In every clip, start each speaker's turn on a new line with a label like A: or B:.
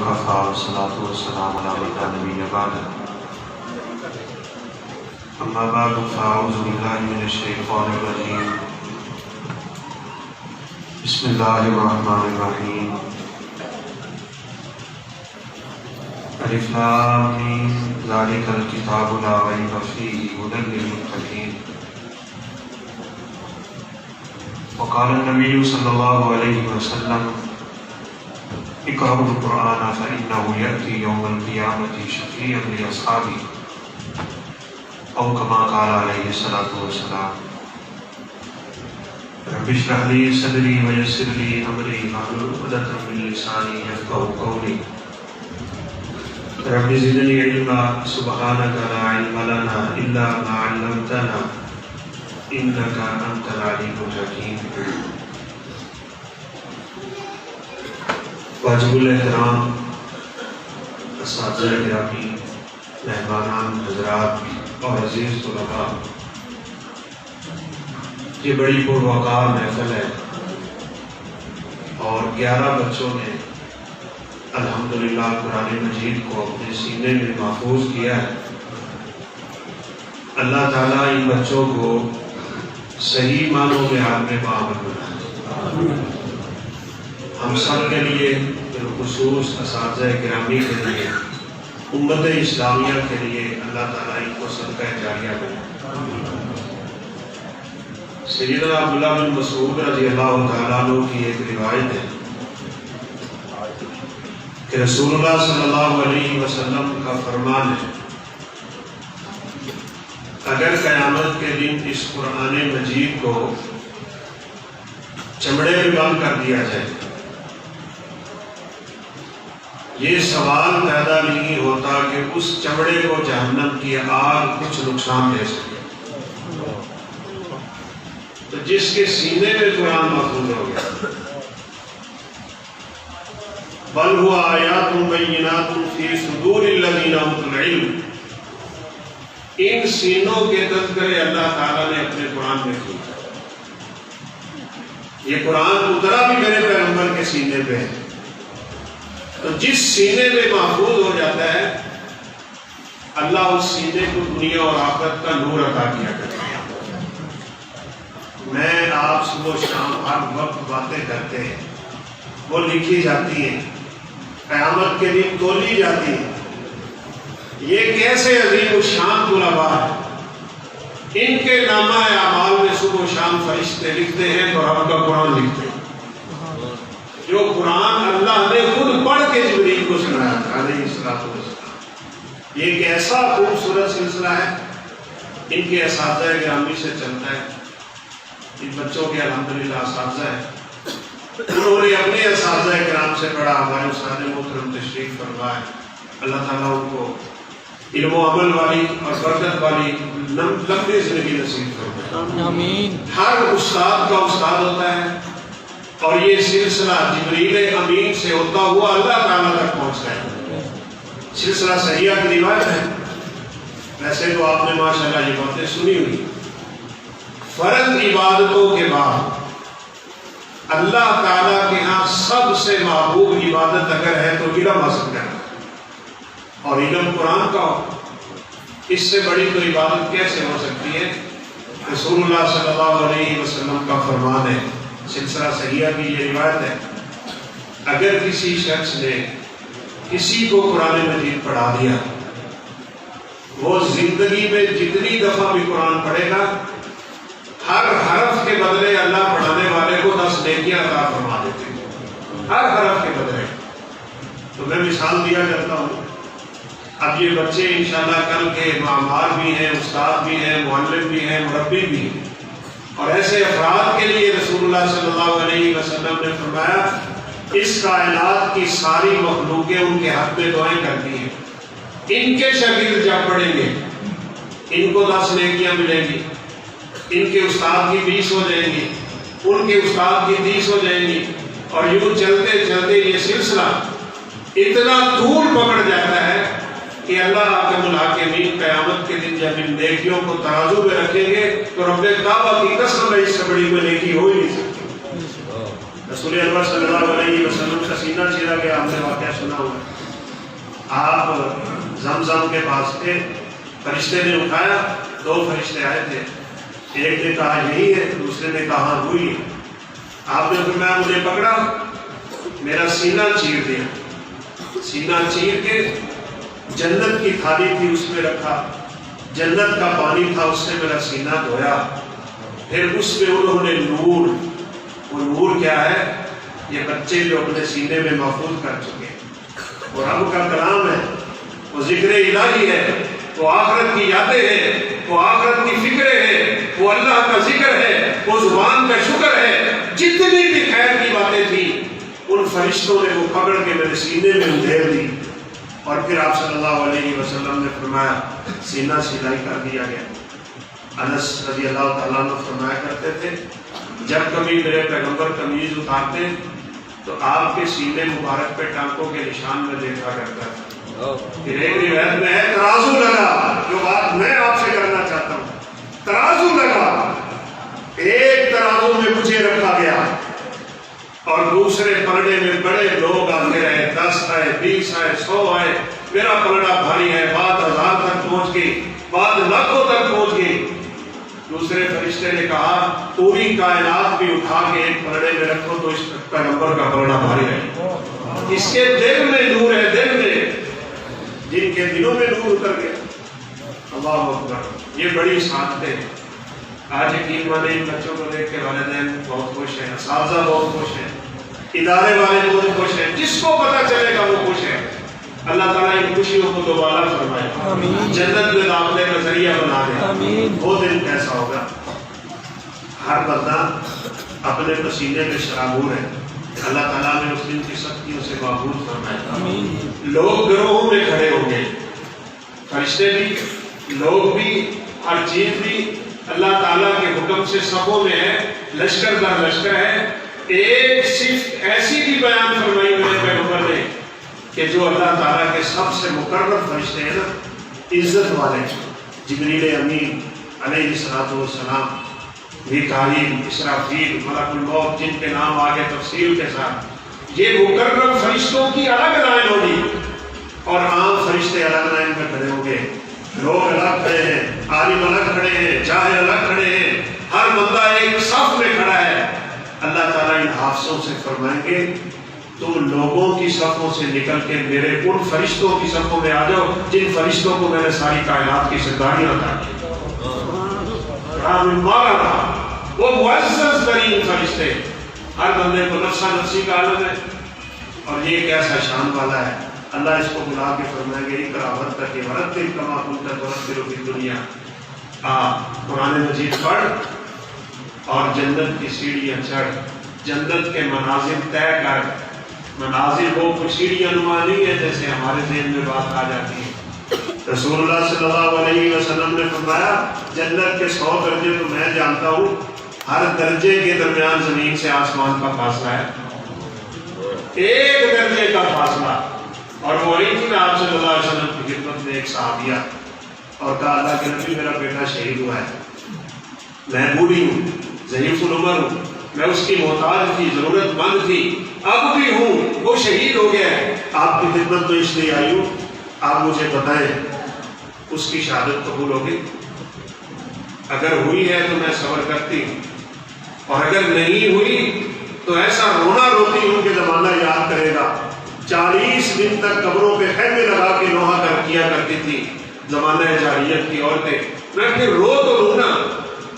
A: وكفى والصلاة والسلام على من لا نبي بعده أما بعد فأعوذ بالله من الشيطان الرجيم بسم الله الرحمن الرحيم ألف لام ميم ذلك الكتاب لا ريب فيه هدى للمتقين وقال النبي صلى الله عليه وسلم اقرأوا القرآن فإنه يأتي يوم القيامة شفيعا لأصحابه أو كما قال عليه الصلاة والسلام رب اشرح لي صدري ويسر لي أمري واحلل عقدة من لساني يفقهوا قولي رب زدني علما سبحانك لا علم لنا إلا ما علمتنا إنك أنت العليم الحكيم واجب الاحترام اساتذہ گرامی مہمانان حضرات اور عزیز طلباء، یہ بڑی پروقار محفل ہے اور 11 بچوں نے الحمدللہ قرآن مجید کو اپنے سینے میں محفوظ کیا ہے۔ اللہ تعالیٰ ان بچوں کو صحیح معنوں میں عالم باعمل بنائے۔ ہم سب کے لیے بالخصوص اساتذہ گرامی کے لیے، امت اسلامیہ کے لیے اللہ تعالیٰ ان کو صدقہ جاریہ بنائے۔ سیدنا عبداللہ بن مسعود رضی اللہ تعالیٰ عنہ کی ایک روایت ہے کہ رسول اللہ صلی اللہ علیہ وسلم کا فرمان ہے، اگر قیامت کے دن اس قرآن مجید کو چمڑے میں بند کر دیا جائے، یہ سوال پیدا نہیں ہوتا کہ اس چمڑے کو جہنم کی آگ کچھ نقصان دے سکے۔ تو جس کے سینے میں قرآن محفوظ ہو گیا، بل هو آیات بینات فی صدور الذین اوتوا العلم، ان سینوں کے تذکرے اللہ تعالیٰ نے اپنے قرآن میں کیے۔ یہ قرآن اترا بھی میرے پیغمبر کے سینے پہ ہے، تو جس سینے میں محفوظ ہو جاتا ہے اللہ اس سینے کو دنیا اور آخرت کا نور عطا کیا کرتا ہے۔ میں آپ صبح و شام ہر وقت باتیں کرتے ہیں، وہ لکھی جاتی ہیں، قیامت کے دن تولی جاتی ہے۔ یہ کیسے عظیم الشان طلباء ہیں، ان کے نامہ اعمال میں صبح و شام فرشتے لکھتے ہیں تو رب کا قرآن لکھتے ہیں، جو قرآن اللہ نے خود پڑھ کے جبریل کو سنایا تھا علیہ الصلوۃ والسلام۔ یہ ایک ایسا خوبصورت سلسلہ ہے، ان کے اساتذہ گرامی سے چلتا ہے۔ ان بچوں کے الحمدللہ اساتذہ ہیں، انہوں نے اپنے اساتذہ کرام سے پڑھا، ہمارے استاد محترم تشریف فرما ہے، اللہ تعالیٰ ان کو علم و عمل والی اور برکت والی لمبی زندگی نصیب فرمائے۔
B: آمین۔
A: ہر استاد کا استاد ہوتا ہے اور یہ سلسلہ جبریل امین سے ہوتا ہوا اللہ تعالیٰ تک پہنچتا ہے۔ سلسلہ صحیحہ کی روایت ہے، ویسے تو آپ نے ماشاءاللہ یہ باتیں سنی ہوئی۔ فرض عبادتوں کے بعد اللہ تعالیٰ کے ہاں سب سے محبوب عبادت اگر ہے تو علم حاصل کرنا، اور علم قرآن کا ہو، اس سے بڑی تو عبادت کیسے ہو سکتی ہے؟ رسول اللہ صلی اللہ علیہ وسلم کا فرمان ہے، سلسلہ صحیحہ کی یہ روایت ہے، اگر کسی شخص نے کسی کو قرآن مجید پڑھا دیا، وہ زندگی میں جتنی دفعہ بھی قرآن پڑھے گا، ہر حرف کے بدلے اللہ پڑھانے والے کو 10 نیکیاں عطا فرما دیتے ہیں، ہر حرف کے بدلے۔ تو میں مثال دیا کرتا ہوں، اب یہ بچے انشاءاللہ کل کے معمار بھی ہیں، استاد بھی ہیں، معلم بھی ہیں، مربی بھی ہیں، اور ایسے افراد کے لیے رسول اللہ صلی اللہ علیہ وسلم نے فرمایا اس کائنات کی ساری مخلوقیں ان کے حق میں دعائیں کرتی ہیں، ان کے شاگرد جب پڑھیں گے ان کو 10 نیکیاں ملیں گی، ان کے استاد کی 20 ہو جائیں گی، ان کے استاد کی 30 ہو جائیں گی، اور یوں چلتے چلتے یہ سلسلہ اتنا طول پکڑ جاتا ہے کہ اللہ رب العالمین قیامت کے دن جب ان نیکیوں کو ترازو میں رکھیں گے تو رب کعبہ کی قسم ہے اس سے بڑی کوئی نیکی ہو ہی نہیں سکتی۔ رسول اللہ صلی اللہ علیہ وسلم کا سینہ چیرا گیا، ہم نے واقعہ سنا ہوا۔ آپ زمزم کے پاس تھے، فرشتے نے اٹھایا، 2 فرشتے آئے تھے، ایک نے کہا یہی ہے، دوسرے نے کہا ہاں وہی ہے۔ آپ نے فرمایا مجھے پکڑا، میرا سینہ چیر دیا، سینہ چیر کے جنت کی تھالی تھی اس میں رکھا، جنت کا پانی تھا اس سے میرا سینہ دھویا، پھر اس میں انہوں نے نور، وہ نور کیا ہے؟ یہ بچے جو اپنے سینے میں محفوظ کر چکے، وہ رب کا کلام ہے، وہ ذکر الہی ہے، وہ آخرت کی یادیں ہیں، وہ آخرت کی فکریں ہیں، وہ اللہ کا ذکر ہے، وہ زبان کا شکر ہے، جتنی بھی خیر کی باتیں تھیں ان فرشتوں نے وہ پکڑ کے میرے سینے میں ادھیر دی، اور پھر آپ صلی اللہ علیہ وسلم نے فرمایا سینہ سلائی کر دیا گیا۔ انس رضی اللہ تعالیٰ عنہ فرمایا کرتے تھے جب کبھی میرے پیغمبر قمیض اتارتے تو آپ کے سینے مبارک پہ ٹانکوں کے نشان میں دیکھا کرتا تھا۔ پھر ایک روایت میں ہے ترازو لگا، جو بات میں آپ سے کرنا چاہتا ہوں، ترازو لگا، ایک ترازو میں مجھے رکھا گیا اور دوسرے پلڑے میں بڑے لوگ آتے رہے، 10 آئے، 20 آئے، 100 آئے، میرا پلڑا بھاری ہے، بات 1000 تک پہنچ گئی، بات لاکھوں تک پہنچ گئی۔ دوسرے فرشتے نے کہا پوری کائنات بھی اٹھا کے ایک پلڑے میں رکھو تو اس پیغمبر کا پلڑا بھاری رہے۔ اس کے دل میں نور ہے، دل میں، جن کے دلوں میں نور اتر گیا۔ اللہ اکبر، یہ بڑی سعادتیں ہیں۔ آج یقین مانے ان بچوں کو دیکھ کے والدین بہت خوش ہیں، اساتذہ بہت خوش ہیں، ادارے والے بہت خوش ہیں، جس کو پتہ چلے گا وہ خوش ہے۔ اللہ تعالیٰ ان خوشیوں کو دوبارہ فرمائے، جنت میں داخلے کا ذریعہ بنا دے۔ وہ دن کیسا ہوگا؟ ہر بندہ اپنے پسینے میں شرابور ہے، اللہ تعالیٰ نے اس دن کی سختیوں سے محفوظ فرمائے۔ لوگ گروہوں میں کھڑے ہوں گے، فرشتے بھی، لوگ بھی، ہر چیز بھی اللہ تعالیٰ کے حکم سے صفوں میں ہے، لشکر در لشکر ہے۔ ایک صرف ایسی بھی بیان فرمائی میرے پیغمبر نے کہ جو اللہ تعالیٰ کے سب سے مقرب فرشتے ہیں نا، عزت والے، جبریل امین علیہ الصلوۃ والسلام، میکائیل، اسرافیل، ملک الموت، جن کے نام آگے تفصیل کے ساتھ، یہ مقرب فرشتوں کی الگ لائن ہوگی اور عام فرشتے الگ لائن میں کھڑے ہوں گے۔ لوگ الگ کھڑے ہیں، عالم الگ کھڑے ہیں، جاہل الگ کھڑے ہیں، ہر بندہ ایک صف میں کھڑا ہے۔ اللہ تعالیٰ ان حافظوں سے فرمائیں گے تم لوگوں کی صفوں سے نکل کے میرے ان فرشتوں کی صفوں میں آ جاؤ جن فرشتوں کو میں نے ساری کائنات کی سرداریاں عطا کی۔ وہ معزز ترین فرشتے، ہر بندے کو نفسا نفسی کا عالم ہے، اور یہ کیسا شان والا ہے۔ اللہ اس کو بلا کے فرمائیں گے اقرا ورتقی ورتل کما کنت ترتل فی الدنیا، قرآن مجید پڑھ اور جنت کی سیڑھیاں چڑھ، جنت کے مناظر طے کر۔ مناظر وہ کچھ سیڑھیاں نما نہیں ہے جیسے ہمارے ذہن میں بات آ جاتی ہے۔ رسول اللہ صلی اللہ علیہ وسلم نے فرمایا جنت کے 100 درجے تو میں جانتا ہوں، ہر درجے کے درمیان زمین سے آسمان کا فاصلہ ہے، 1 درجے کا فاصلہ۔ اور وہ آئی تھی نا آپ صلی اللہ علیہ وسلم کی خدمت میں ایک صحابیہ، اور کہا اللہ کے نبی میرا بیٹا شہید ہوا ہے، میں بوڑھی ہوں، ضعیف العمر ہوں، میں اس کی محتاج تھی، ضرورت مند تھی، اب بھی ہوں، وہ شہید ہو گیا ہے، آپ کی خدمت تو اس لیے آئی ہوں، آپ مجھے بتائیں اس کی شہادت قبول ہوگی؟ اگر ہوئی ہے تو میں صبر کرتی ہوں، اور اگر نہیں ہوئی تو ایسا رونا روتی ہوں کہ زمانہ یاد کرے گا۔ 40 دن تک قبروں پہ خیمے لگا کے نوحہ کر کیا کرتی تھی زمانہ جاہلیت کی عورتیں، میں پھر رو تو رو نا۔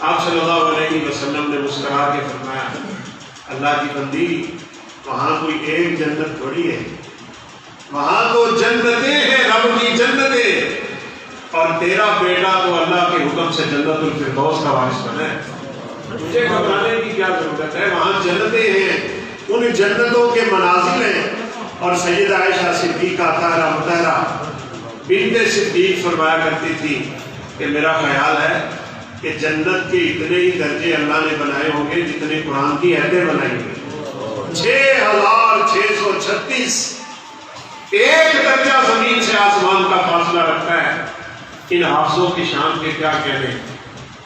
A: آپ صلی اللہ علیہ وسلم نے مسکرا کے فرمایا اللہ کی بندی، وہاں کوئی ایک جنت تھوڑی ہے، وہاں تو جنتیں ہیں، رب کی جنتیں، اور تیرا بیٹا تو اللہ کے حکم سے جنت الفردوس کا وارث بنا ہے، تجھے گھبرانے کی کیا ضرورت ہے؟ وہاں جنتیں ہیں، ان جنتوں کے منازل ہیں۔ اور سیدہ عائشہ صدیقہ طاہرہ مطہرہ بنت صدیق فرمایا کرتی تھی کہ میرا خیال ہے کہ جنت کے اتنے ہی درجے اللہ نے بنائے ہوں گے جتنے قرآن کی آیتیں بنائی ہوئی، 6636، ایک درجہ زمین سے آسمان کا فاصلہ رکھتا ہے۔ ان حافظوں کی شان کے کیا کہنے،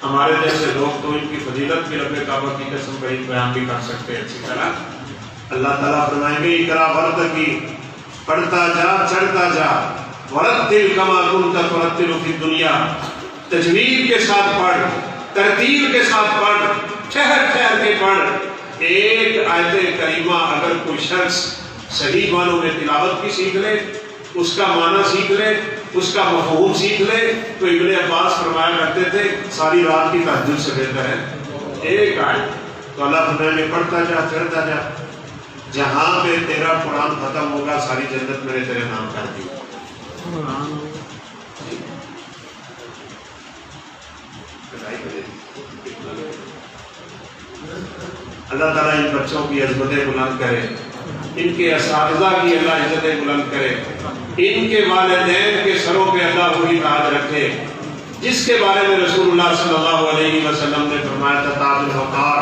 A: ہمارے جیسے لوگ تو ان کی فضیلت بھی رب کعبہ کی قسم بیان بھی کر سکتے ہیں اچھی طرح، اللہ تعالیٰ فرمائیں گے اقرا ورتقی، پڑھتا جا چڑھتا جا، ورتل کما کنت ترتل فی الدنیا، تجوید کے ساتھ پڑھ، ترتیل کے ساتھ پڑھ، ٹھہر ٹھہر کے پڑھ۔ ایک آیت کریمہ اگر کوئی شخص صحیح معنوں میں تلاوت کی سیکھ لے، اس کا معنی سیکھ لے، اس کا مفہوم سیکھ لے، تو ابن عباس فرمایا کرتے تھے ساری رات کی تہجد سے بہتر ہے ایک آیت۔ تو اللہ فرمائے گے پڑھتا جا چڑھتا جا، جہاں پہ تیرا قرآن ختم ہوگا ساری جنت میں نے تیرے نام کر دی۔ اللہ تعالیٰ ان بچوں کی عظمتیں بلند کرے، ان کے اساتذہ کی اللہ عزتیں بلند کرے، ان کے والدین کے سروں پہ اللہ وہی تاج رکھے جس کے بارے میں رسول اللہ صلی اللہ علیہ وسلم نے فرمایا تھا تاج الوقار،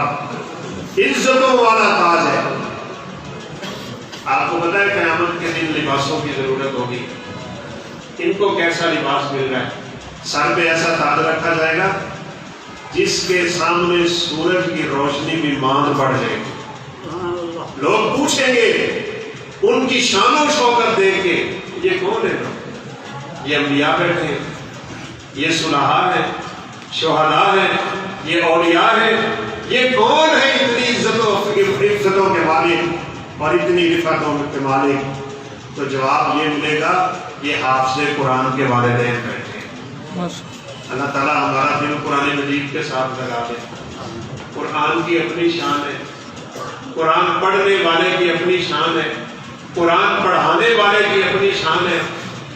A: عزتوں والا تاج ہے۔ آپ کو پتہ ہے قیامت کے دن لباسوں کی ضرورت ہوگی، ان کو کیسا لباس مل رہا ہے؟ سر پہ ایسا تاج رکھا جائے گا جس کے سامنے سورج کی روشنی بھی ماند پڑ جائے گی۔ لوگ پوچھیں گے ان کی شان و شوکت دیکھ کے، یہ کون ہے؟ یہ انبیاء بیٹھے ہیں، یہ صلحاء ہیں، شہداء ہیں، یہ اولیاء ہیں، یہ کون ہے اتنی عزتوں کے مالک اور اتنی رفعتوں کے مالک؟ تو جواب یہ ملے گا یہ حافظ قرآن کے والدین بیٹھے ہیں۔ اللہ تعالیٰ ہمارا دل قرآن مجید کے ساتھ لگا دے۔ قرآن کی اپنی شان ہے، قرآن پڑھنے والے کی اپنی شان ہے، قرآن پڑھانے والے کی اپنی شان ہے،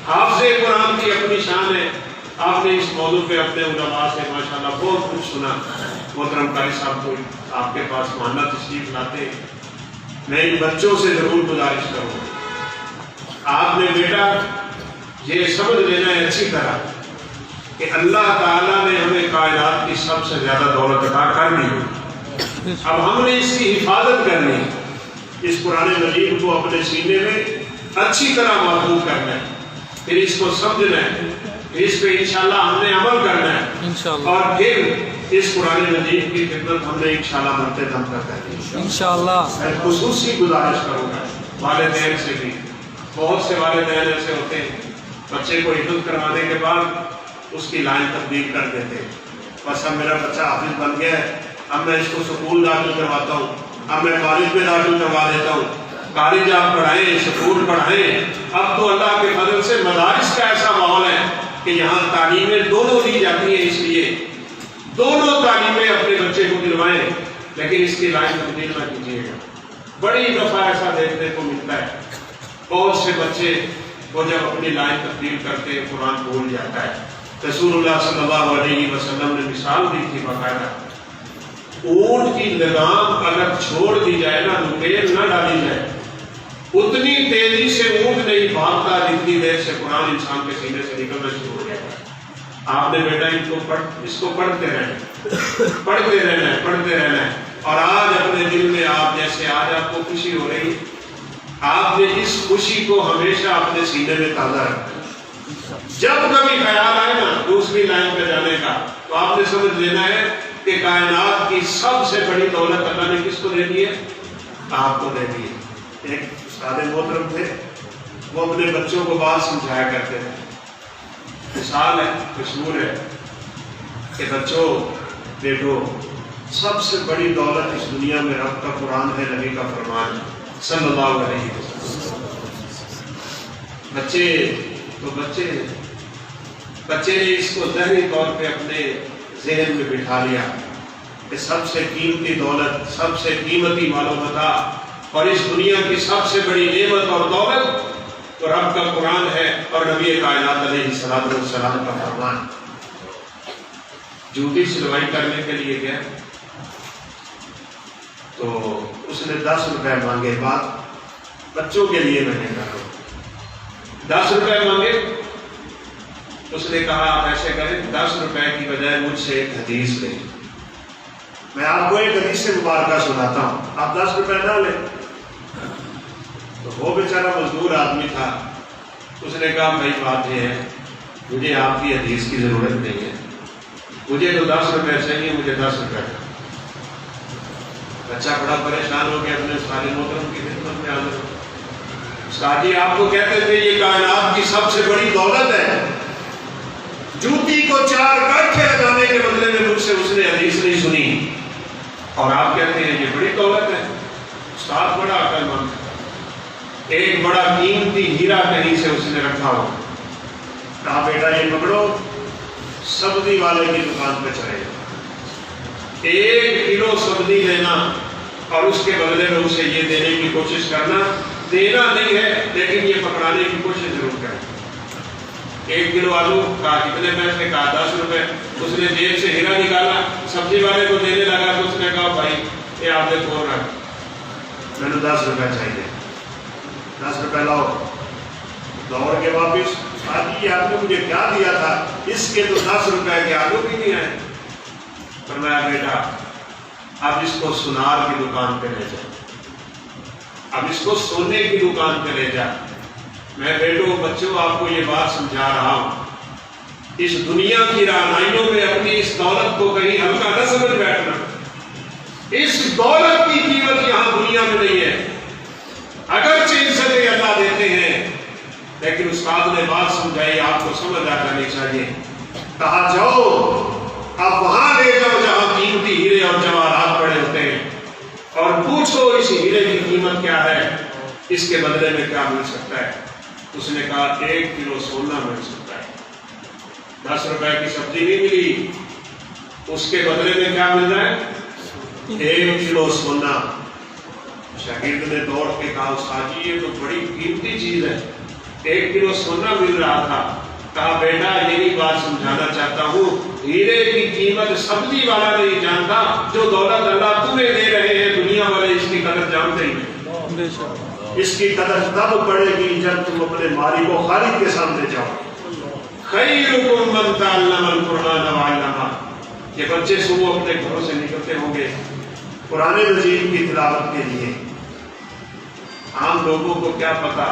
A: حافظ قرآن کی اپنی شان ہے۔ آپ نے اس موضوع پہ اپنے علماء سے ماشاءاللہ بہت کچھ سنا۔ محترم قاری صاحب کو آپ کے پاس ماننا تشریف لاتے ہیں، میں ان بچوں سے ضرور گزارش کروں، آپ نے بیٹا یہ سمجھ لینا ہے اچھی طرح کہ اللہ تعالیٰ نے ہمیں کائنات کی سب سے زیادہ دولت عطا کر دی، اب ہم نے اس کی حفاظت کرنی ہے، اس قرآن مجید کو اپنے سینے میں اچھی طرح محفوظ کرنا ہے، پھر اس کو سمجھنا ہے، پھر اس پہ انشاءاللہ ہم نے عمل کرنا ہے، اور پھر اس قرآن مجید کی خدمت ہم نے انشاءاللہ مرتے دم تک کرنی ہے انشاءاللہ۔ میں خصوصی گزارش کروں گا والدین سے بھی، بہت سے والدین ایسے ہوتے ہیں بچے کو حفظ کروانے کے بعد اس کی لائن تبدیل کر دیتے ہیں، بس اب میرا بچہ حافظ بن گیا ہے، اب میں اس کو سکول داخل کرواتا ہوں، اب میں کالج میں داخل کروا دیتا ہوں، کالج آپ پڑھائیں، سکول پڑھائیں۔ اب تو اللہ کے فضل سے مدارس کا ایسا ماحول ہے کہ یہاں تعلیمیں دونوں دی جاتی ہیں، اس لیے دونوں تعلیمیں اپنے بچے کو دلوائیں، لیکن اس کی لائن تبدیل نہ کیجیے گا۔ بڑی دفعہ ایسا دیکھنے کو ملتا ہے، بہت سے بچے وہ جب اپنی لائن تبدیل کرتے ہیں قرآن بھول جاتا ہے۔ رسول اللہ صلی اللہ علیہ وسلم نے مثال دی تھی باقاعدہ، اونٹ کی لگام اگر چھوڑ دی جائے نا، نکیل نہ ڈالی جائے، اتنی تیزی سے اونٹ نہیں بھاگتا جتنی دیر سے قرآن انسان کے سینے سے نکلنا شروع ہو جائے گا۔ آپ نے بیٹا اس کو پڑھتے رہنا، پڑھتے رہنا ہے، پڑھتے رہنا ہے، اور آج اپنے دل میں آپ جیسے آج آپ کو خوشی ہو رہی ہے، آپ نے اس خوشی کو ہمیشہ اپنے سینے میں تازہ رکھنا ہے۔ جب کبھی خیال آئے نا دوسری لائن پہ جانے کا، تو آپ نے سمجھ لینا ہے کہ کائنات کی سب سے بڑی دولت اللہ نے کس کو دے دی ہے؟ آپ کو دے دی ہے۔ ایک استاد محترم تھے، وہ اپنے بچوں کو بات سمجھایا کرتے تھے، مثال ہے، مشہور ہے کہ بچوں دیکھو سب سے بڑی دولت اس دنیا میں رب کا قرآن ہے، نبی کا فرمان ہے صلی اللہ علیہ وسلم۔ بچے نے اس کو ذہنی طور پہ اپنے ذہن میں بٹھا لیا کہ سب سے قیمتی دولت، سب سے قیمتی مال و متاع اور اس دنیا کی سب سے بڑی نعمت اور دولت تو رب کا قرآن ہے اور نبی کائنات علیہ السلام کا فرمان۔ جوتی سلوائی کرنے کے لیے گیا تو اس نے 10 روپے مانگے، بات بچوں کے لیے میں نے کہا 10 روپے مانگے، اس نے کہا آپ ایسے کریں 10 روپے کی بجائے مجھ سے ایک حدیث لیں، میں آپ کو ایک حدیث سے مبارکہ سناتا ہوں، آپ 10 روپے نہ لیں۔ تو وہ بیچارہ مزدور آدمی تھا، اس نے کہا بھائی بات یہ ہے مجھے آپ کی حدیث کی ضرورت نہیں ہے، مجھے تو 10 روپے چاہیے، مجھے 10 روپے۔ بچہ بڑا پریشان ہو گیا اپنے استاد محترم کی خدمت میں حاضر ہو. استاد جی آپ کو کہتے تھے یہ کائنات کی سب سے بڑی دولت ہے, جوتی کو 4 کٹھے لگانے کے بدلے میں مجھ سے اس نے حدیث نہیں سنی, اور آپ کہتے ہیں یہ بڑی دولت ہے. استاد بڑا عقل مند ہے, ایک بڑا قیمتی ہیرا کہیں سے اس نے رکھا ہو, کہا بیٹا یہ پکڑو, سبزی والے کی دکان پہ چلے جاؤ, 1 کلو سبزی لینا اور اس کے بدلے میں اسے یہ دینے کی کوشش کرنا, دینا نہیں ہے لیکن یہ پکڑانے کی کوشش ضرور کریں. 1 کلو آلو, کہا کتنے پیسے, کہا 10 روپے. اس نے جیب سے ہیرا نکالا, سبزی والے کو دینے لگا تو اس نے کہا بھائی یہ آپ نے کھول رکھ, میں نے 10 روپے چاہیے, 10 روپے لاؤ. دوڑ کے واپس, یہ آپ نے مجھے کیا دیا تھا, اس کے تو 10 روپے کے آلو بھی نہیں آئے. فرمایا بیٹا اب اس کو سنار کی دکان پہ لے جا, اب اس کو سونے کی دکان پہ لے جا. میں بیٹوں بچوں آپ کو یہ بات سمجھا رہا ہوں, اس دنیا کی رہنائیوں میں اپنی اس دولت کو کہیں ہلکا نہ سمجھ بیٹھنا. اس دولت کی قیمت یہاں دنیا میں نہیں ہے. اگرچہ عزتیں اللہ دیتے ہیں لیکن استاد نے بات سمجھائی, آپ کو سمجھ آ جانی چاہیے. کہا جاؤ اب وہاں لے جاؤ جہاں قیمتی ہیرے اور جواہرات پڑے ہوتے ہیں, اور پوچھو اس ہیرے کی قیمت کیا ہے, اس کے بدلے میں کیا مل سکتا ہے. اس نے کہا 1 کلو سونا مل سکتا ہے. 10 روپے کی سبزی نہیں ملی, اس کے بدلے میں کیا مل رہا ہے, 1 کلو سونا. شاگرد نے دوڑ کے کہا استاد جی یہ تو بڑی قیمتی چیز ہے, 1 کلو سونا مل رہا تھا. کہا بیٹا یہی بات سمجھانا چاہتا ہوں, ہیرے کی قیمت سبزی والا نہیں جانتا, جو دولت اللہ تمہیں دے رہے ہیں دنیا والے اس کی قدر جانتے ہی نہیں. اس کی قدر تب پڑے گی جب تم اپنے مالک و خالق کے سامنے جاؤ. خیرکم من تعلم القرآن وعلمہ. یہ بچے صبح اپنے گھروں سے نکلتے ہوں گے قرآن مجید کی تلاوت کے لیے. عام لوگوں کو کیا پتا,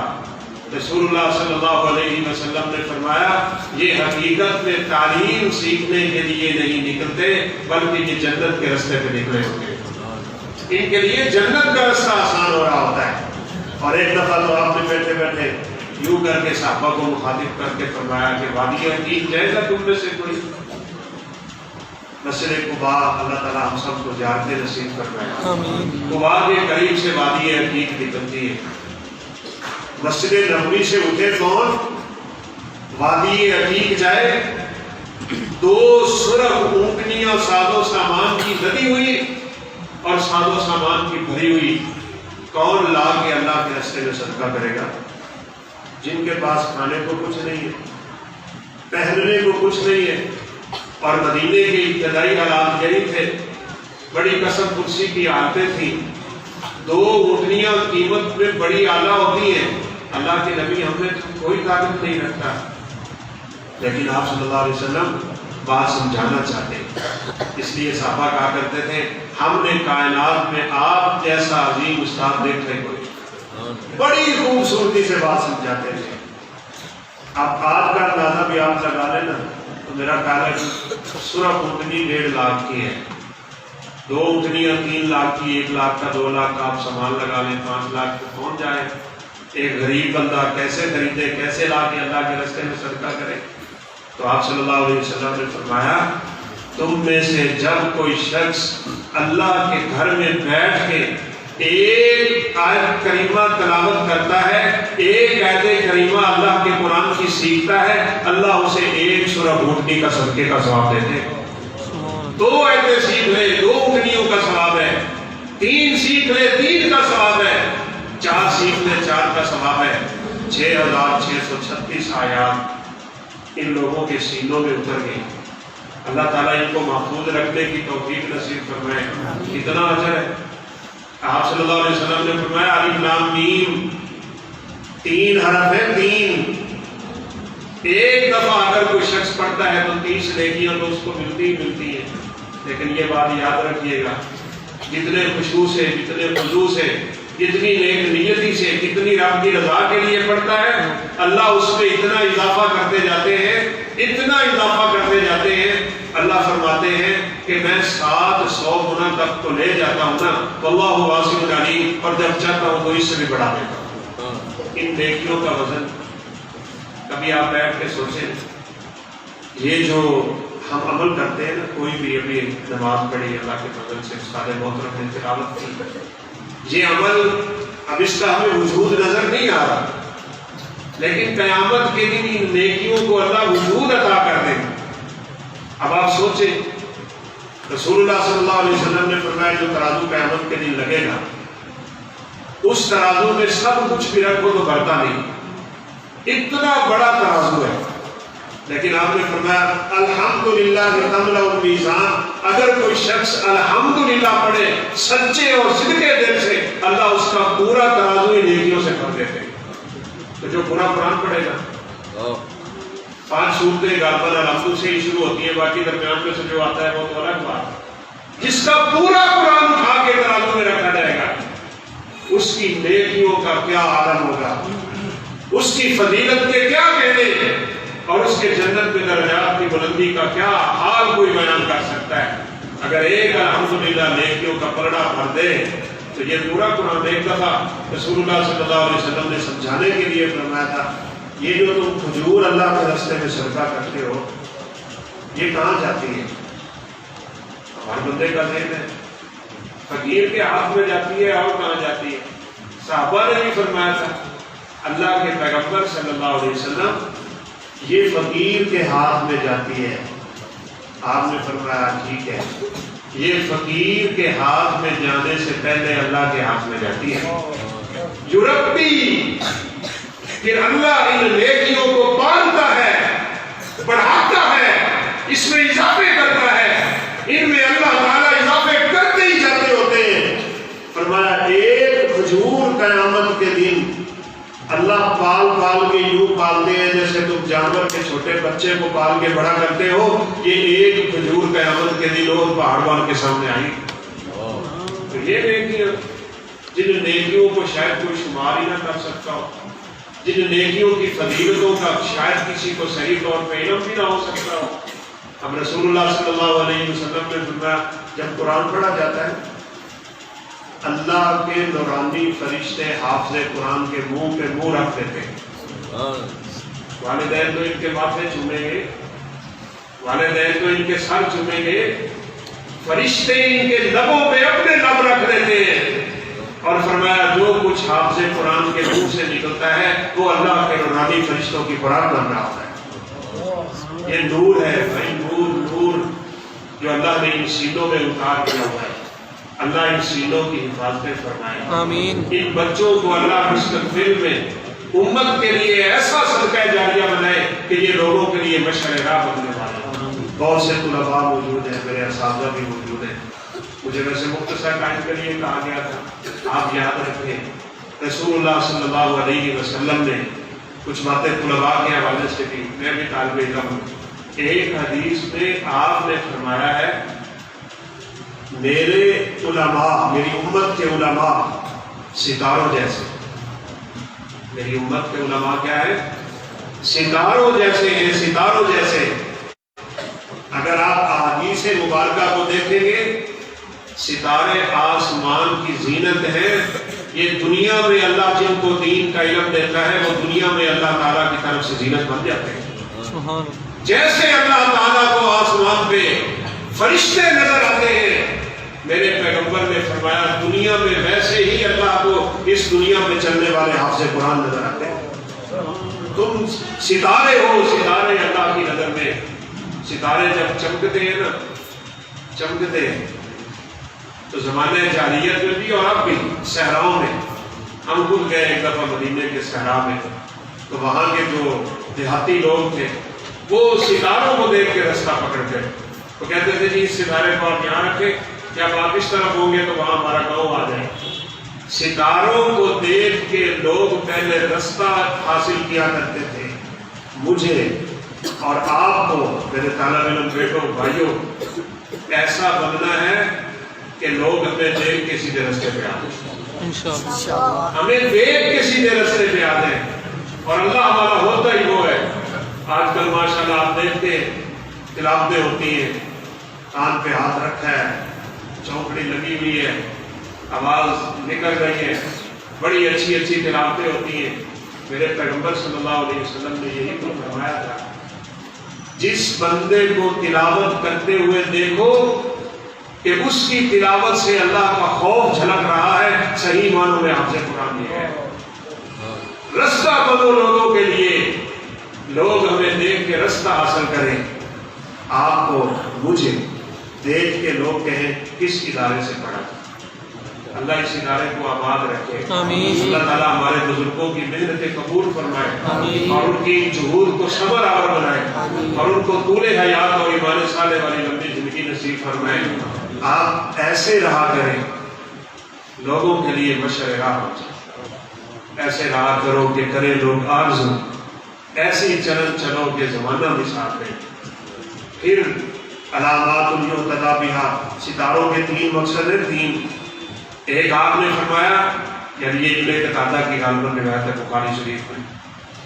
A: رسول اللہ صلی اللہ علیہ وسلم نے فرمایا یہ حقیقت میں تعلیم سیکھنے کے لیے نہیں نکلتے بلکہ یہ جنت کے راستے پہ نکلے ہوتے ہیں. ان کے لیے جنت کا راستہ آسان ہو رہا ہوتا ہے. اور ایک دفعہ تو آپ نے بیٹھے بیٹھے یوں کر کے صحابہ کو مخاطب کر کے فرمایا کہ وادی عقیق جائے گا تم میں سے کوئی. مسجد قباء اللہ تعالیٰ ہم سب کو زیارت نصیب فرمائے. قباء کے قریب سے وادی عقیق نکلتی ہے. مسجد نبوی سے اٹھے کون, وادی عقیق جائے, 2 سرخ اونٹنیاں ساز و سامان کی لدی ہوئی اور ساز و سامان کی بھری ہوئی, کون لا کے اللہ کے راستے میں صدقہ کرے گا؟ جن کے پاس کھانے کو کچھ نہیں ہے, پہننے کو کچھ نہیں ہے, اور مدینے کے ابتدائی حالات یہی تھے, بڑی قسم کرسی کی حالتیں تھیں. 2 اونٹنیاں قیمت میں بڑی اعلیٰ ہوتی ہیں. اللہ کے نبی ہم نے کوئی طاقت نہیں رکھتا, لیکن آپ صلی اللہ علیہ وسلم بات سمجھانا چاہتے ہیں. اس لیے صحابہ کہا کرتے تھے ہم نے کائنات میں آپ جیسا عظیم استاد دیکھے کوئی. بڑی خوبصورتی سے بات سمجھاتے تھے. اب آج کا اندازہ بھی آپ لگا لیں نا تو میرا خیال ہے سرخ اونٹنی 1.5 لاکھ کی ہے, 2 اونٹنیاں 3 لاکھ کی, 1 لاکھ کا 2 لاکھ کا آپ سامان لگا لیں 5 لاکھ پہ پہنچ جائے. ایک غریب بندہ کیسے خریدے, کیسے لا کے اللہ کے راستے میں صدقہ کرے. تو آپ صلی اللہ علیہ وسلم نے فرمایا تم میں سے جب کوئی شخص اللہ کے گھر میں بیٹھ کے ایک آیت کریمہ تلاوت کرتا ہے, ایک آیت کریمہ اللہ کے قرآن کی سیکھتا ہے, اللہ اسے 1 سرخ اونٹنی کا صدقے کا ثواب دیتے ہیں. 2 آیتیں سیکھ لے 2 اونٹنیوں کا ثواب ہے, 3 سیکھ لے 3 کا ثواب ہے, 4 سیکھ لے 4 کا ثواب ہے. 6636 آیات ان لوگوں کے سینوں میں اتر گئی. اللہ تعالیٰ ان کو محفوظ رکھنے کی توفیق نصیب فرمائے. کتنا اجر ہے. آپ صلی اللہ علیہ وسلم نے فرمایا الف لام میم 3 حرف ہے, 3. ایک دفعہ اگر کوئی شخص پڑھتا ہے تو 30 نیکیاں تو اس کو ملتی ہی ملتی ہیں. لیکن یہ بات یاد رکھیے گا, جتنے خشوع سے جتنے خضوع سے جتنی نیک نیتی سے، کتنی رب کی رضا کے لیے پڑھتا ہے، اللہ اس میں اتنا اضافہ کرتے جاتے ہیں، اتنا اضافہ کرتے جاتے ہیں۔ اللہ فرماتے ہیں کہ میں 700 گنا تک تو لے جاتا ہوں نا، واللہ واسع علیم، اور جب چاہتا ہوں تو اس سے بھی بڑھا دیتا ہوں۔ ان نیکیوں کا وزن کبھی آپ بیٹھ کے سوچیں، یہ جو ہم عمل کرتے ہیں نا، کوئی بھی ابھی نماز پڑھی اللہ کے فضل سے، استاد محترم نے تلاوت کی، یہ عمل اب اس کا ہمیں وجود نظر نہیں آ رہا، لیکن قیامت کے دن ان نیکیوں کو اللہ وجود عطا کر دے گا۔ اب آپ سوچیں، رسول اللہ صلی اللہ علیہ وسلم نے فرمایا جو ترازو قیامت کے دن لگے گا، اس ترازو میں سب کچھ بھی رکھو تو بھرتا نہیں، اتنا بڑا ترازو ہے، لیکن آپ نے فرمایا الحمدللہ تملأ المیزان، اگر کوئی شخص الحمدللہ پڑھے سچے اور صدقے دل سے، اللہ اس کا پورا ترازو ہی نیکیوں سے بھر دیتے ہیں۔ تو جو پورا قرآن پڑھے گا، 5 صورتیں غالباً الحمد سے ہی شروع ہوتی ہیں، باقی درمیان میں سے جو آتا ہے وہ تو الگ بات ہے، جس کا پورا قرآن اٹھا کے ترازو میں رکھا جائے گا، اس کی نیکیوں کا کیا عالم ہوگا، اس کی فضیلت کے کیا کہنے، اور اس کے جنت میں درجات کی بلندی کا کیا حال کوئی بیان کر سکتا ہے۔ اگر ایک الحمدللہ نیکیوں کا پلڑا بھر دے تو یہ پورا قرآن ایک دفعہ رسول اللہ صلی اللہ علیہ وسلم نے سمجھانے کے لیے فرمایا تھا، یہ جو تم کھجور اللہ کے راستے میں صدقہ کرتے ہو، یہ کہاں جاتی ہے؟ ہمارے بندے کا ذہن ہے فقیر کے ہاتھ میں جاتی ہے، اور کہاں جاتی ہے؟ صحابہ نے بھی فرمایا تھا، اللہ کے پیغمبر صلی اللہ علیہ وسلم یہ فقیر کے ہاتھ میں جاتی ہے۔ آپ نے فرمایا ٹھیک ہے، یہ فقیر کے ہاتھ میں جانے سے پہلے اللہ کے ہاتھ میں جاتی ہے۔ یورپی پھر اللہ ان نیکیوں کو پالتا ہے، بڑھاتا ہے، اس میں اضافے کرتا ہے، ان میں اللہ تعالیٰ اضافے کرتے ہی جاتے ہوتے ہیں۔ فرمایا ایک کھجور قیامت کے دن اللہ پال پال کے یوں پالتے ہیں جیسے تم جانور کے چھوٹے بچے کو پال کے بڑا کرتے ہو، یہ ایک کھجور قیامت کے دن اور پہاڑ بال کے سامنے آئی۔ تو یہ نیکیاں، جن نیکیوں کو شاید کوئی شمار ہی نہ کر سکتا ہو، جن نیکیوں کی فضیلتوں کا شاید کسی کو صحیح طور پہ علم بھی نہ ہو سکتا ہو۔ اب رسول اللہ صلی اللہ علیہ وسلم نے فرمایا جب قرآن پڑھا جاتا ہے، اللہ کے نورانی فرشتے حافظ قرآن کے منہ پہ منہ رکھ دیتے ہیں۔ والدین تو ان کے ماتھے چومیں گے، والدین تو ان کے سر چومیں گے، فرشتے ان کے لبوں پہ اپنے لب رکھ دیتے ہیں، اور فرمایا جو کچھ حافظ قرآن کے منہ سے نکلتا ہے وہ اللہ کے نورانی فرشتوں کی خوراک بن رہا ہوتا ہے۔ یہ نور ہے بھائی، نور نور جو اللہ نے ان سینوں میں اتار دیا ہوا ہے۔ اللہ ان سینوں کی حفاظتیں فرمائے، آمین۔ ان بچوں کو اللہ مستقبل میں امت کے لیے ایسا صدقہ جاریہ بنائے کہ یہ لوگوں کے لیے مشعل راہ بننے والے۔ بہت سے طلباء موجود ہیں، میرے اساتذہ بھی موجود ہیں، مجھے ویسے مختصر ٹائم کے لیے کہا گیا تھا، آپ یاد رکھیں رسول اللہ صلی اللہ علیہ وسلم نے کچھ باتیں طلباء کے حوالے سے کی، میں بھی طالب علم ہوں۔ ایک حدیث میں آپ نے فرمایا ہے میرے علماء، میری امت کے علماء ستاروں جیسے، میری امت کے علماء کیا ہے؟ ستاروں جیسے ہیں، ستاروں جیسے۔ اگر آپ احادیث مبارکہ کو دیکھیں گے، ستارے آسمان کی زینت ہیں، یہ دنیا میں اللہ جن کو دین کا علم دیتا ہے وہ دنیا میں اللہ تعالیٰ کی طرف سے زینت بن جاتے ہیں۔ جیسے اللہ تعالیٰ کو آسمان پہ فرشتے نظر آتے ہیں، میرے پیغمبر نے فرمایا دنیا میں ویسے ہی اللہ کو اس دنیا میں چلنے والے حافظ قرآن نظر آتے ہیں۔ تم ستارے ہو، ستارے اللہ کی نظر میں۔ ستارے جب چمکتے ہیں نا، چمکتے ہیں تو زمانے جاہلیت میں بھی اور اب بھی صحراؤں میں، ہم خود گئے ایک دفعہ مدینے کے صحرا میں، تو وہاں کے جو دیہاتی لوگ تھے وہ ستاروں کو دیکھ کے رستہ پکڑتے، وہ کہتے تھے جی اس ستارے کو آپ یہاں رکھیں، جب آپ اس طرف ہوں گے تو وہاں ہمارا گاؤں آ جائے۔ ستاروں کو دیکھ کے لوگ پہلے رستہ حاصل کیا کرتے تھے۔ مجھے اور آپ کو میرے طالب علم بیٹوں بھائیوں ایسا بننا ہے کہ لوگ ہمیں دیکھ کے سیدھے رستے پہ آ جائیں۔
B: انشاءاللہ
A: ہمیں دیکھ کے سیدھے رستے پہ آ جائیں، اور اللہ ہمارا ہوتا ہی وہ ہے۔ آج کل ماشاءاللہ آپ دیکھتے ہیں تلاوتیں ہوتی ہیں، کان پہ ہاتھ رکھا ہے، چوکڑی لگی ہوئی ہے، آواز نکل رہی ہے، بڑی اچھی اچھی تلاوتیں ہوتی ہیں۔ میرے پیغمبر صلی اللہ علیہ وسلم نے یہی تو فرمایا تھا، جس بندے کو تلاوت کرتے ہوئے دیکھو کہ اس کی تلاوت سے اللہ کا خوف جھلک رہا ہے، صحیح معنوں میں آپ سے قرآن یہ ہے۔ رستہ بنو لوگوں کے لیے، لوگ ہمیں دیکھ کے رستہ حاصل کریں، آپ کو مجھے دیکھ کے لوگ کہیں کس ادارے سے پڑھا۔ اللہ اس ادارے کو آباد رکھے،
B: آمین۔
A: اللہ تعالیٰ ہمارے بزرگوں کی محنتیں قبول فرمائے،
B: آمین۔
A: اور ان کی جہود کو صبر آور بنائے، اور ان کو طول حیات اور ایمان صالح والی لمبی زندگی نصیب فرمائے۔ آپ ایسے رہا کریں، لوگوں کے لیے مشرع راہ ہو جائے، ایسے رہا کرو کہ کرے لوگ آرزو، ایسی چلن چلو کہ زمانہ مثال دے۔ پھر علامات یہتدی بہا، ستاروں کے تین مقصد ہیں، تین۔ ایک آپ نے فرمایا، یعنی یہ ابن قتادہ کی غالباً روایت ہے بخاری شریف میں،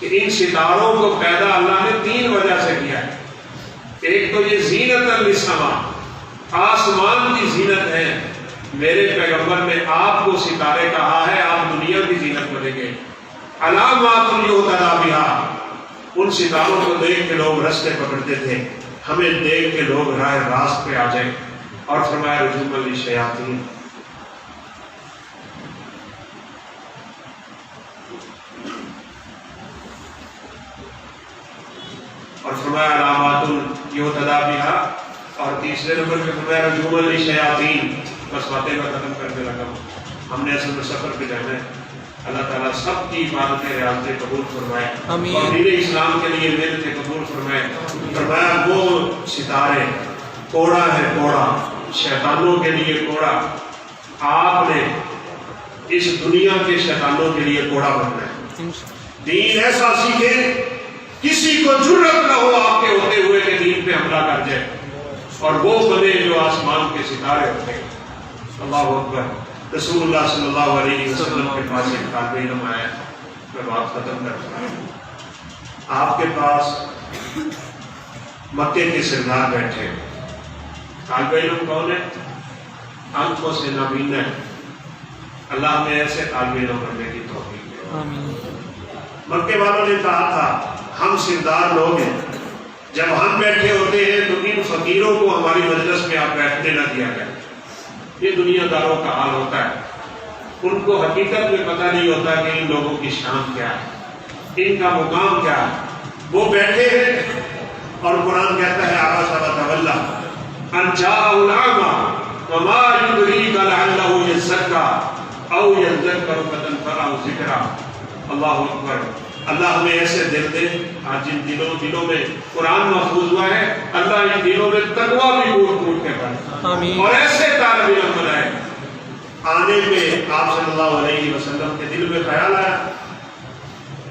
A: کہ ان ستاروں کو پیدا اللہ نے تین وجہ سے کیا ہے۔ ایک تو یہ زینت للسماء، آسمان کی زینت ہے۔ میرے پیغمبر نے آپ کو ستارے کہا ہے، آپ دنیا کی زینت بنے گے۔ علامات یہتدی بہا، ان ستاروں کو دیکھ کے لوگ رستے پکڑتے تھے، ہمیں دیکھ کے لوگ راہ راست پہ آ جائیں۔ اور فرمایا رجوما للشیاطین، اور فرمایا علامات یہتدی بہا، اور تیسرے نمبر پہ فرمایا رجوما للشیاطین۔ بس باتیں میں ختم کرنے لگا ہوں، ہم نے اصل میں سفر پہ جانا ہے۔ اللہ تعالیٰ سب کی عبادتیں ریاضتیں قبول فرمائے،
B: آمین۔
A: اور دین اسلام کے لیے محنتیں قبول فرمائے۔ فرمایا وہ ستارے کوڑا ہے، کوڑا شیطانوں کے لیے کوڑا، آپ نے اس دنیا کے شیطانوں کے لیے کوڑا بننا ہے۔ دین ایسا سیکھیں کسی کو جرأت نہ ہو آپ کے ہوتے ہوئے کہ دین پہ حملہ کر جائے، اور وہ بنے جو آسمان کے ستارے ہوتے ہیں۔ اللہ اکبر۔ رسول اللہ صلی اللہ علیہ وسلم کے پاس ایک طالب علم آیا، میں بات ختم کرتا ہوں۔ آپ کے پاس مکے کے سردار بیٹھے، طالب علم کون ہے؟ آنکھوں سے نابینا ہے۔ اللہ ہمیں ایسے طالب علم بننے کی توفیق دے۔
B: آمین۔
A: مکے والوں نے کہا تھا ہم سردار لوگ ہیں، جب ہم بیٹھے ہوتے ہیں تو ان فقیروں کو ہماری مجلس میں آپ بیٹھنے نہ دیا کریں۔ یہ دنیا داروں کا حال ہوتا ہے، ان کو حقیقت میں پتہ نہیں ہوتا کہ ان لوگوں کی شان کیا ہے، ان کا مقام کیا ہے۔ وہ بیٹھے ہیں اور قرآن کہتا ہے عبس وتولی ان جاءہ الاعمی وما یدریک لعلہ یزکیٰ او یذکر فتنفعہ ذکریٰ۔ اللہ اکبر۔ اللہ ہمیں ایسے دل دے، آج جن دلوں میں قرآن محفوظ ہوا ہے، اللہ ان دلوں میں تقویٰ بھی کوٹ کوٹ کے پڑھے،
B: آمین۔
A: اور ایسے طالب علم بنائے۔ آنے میں آپ صلی اللہ علیہ وسلم کے دل میں خیال آیا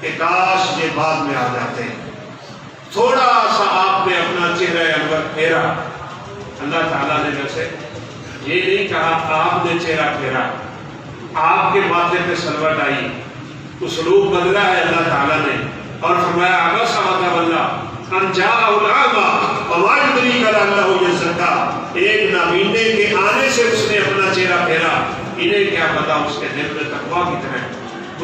A: کہ کاش یہ بعد میں آ جاتے، تھوڑا سا آپ نے اپنا چہرہ انور پھیرا۔ اللہ تعالیٰ نے ویسے یہ نہیں کہا آپ نے چہرہ پھیرا، آپ کے ماتھے پہ سلوٹ آئی، اسلوب بدلا ہے اللہ تعالیٰ نے، اور فرمایا عبس وتولی ان جاءہ الاعمی وما یدریک لعلہ یزکیٰ۔ ایک نابینے کے آنے سے اس نے اپنا چہرہ پھیرا، انہیں کیا پتا اس کے دل میں تقویٰ کتنا ہے،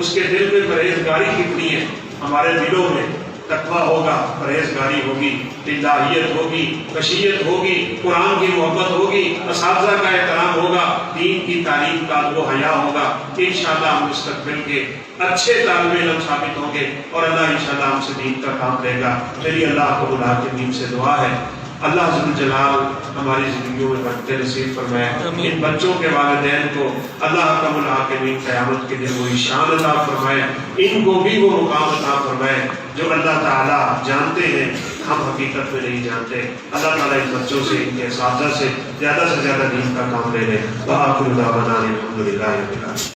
A: اس کے دل میں پرہیزگاری کتنی ہے۔ ہمارے دلوں میں تقویٰ ہوگا، پرہیزگاری ہوگی، الہیت ہوگی، خشیت ہوگی، قرآن کی محبت ہوگی، اساتذہ کا احترام ہوگا، دین کی تعلیم کا وہ حیا ہوگا، انشاءاللہ ہم مستقبل کے اچھے طالب علم ثابت ہوں گے، اور اللہ انشاءاللہ ہم سے دین کا کام لے گا۔ میری اللہ کو بلا کے دین سے دعا ہے، اللہ ذو الجلال ہماری زندگیوں میں برکتیں نصیب فرمائے۔ ان بچوں کے والدین کو اللہ حکم الحاکمین قیامت کے دن وہی شان عطا فرمائے، ان کو بھی وہ مقام عطا فرمائے جو اللہ تعالیٰ جانتے ہیں، ہم حقیقت میں نہیں جانتے۔ اللہ تعالیٰ ان بچوں سے، ان کے اساتذہ سے زیادہ دین کا کام لے لے۔ وآخر دعوانا الحمدللہ رب العالمین۔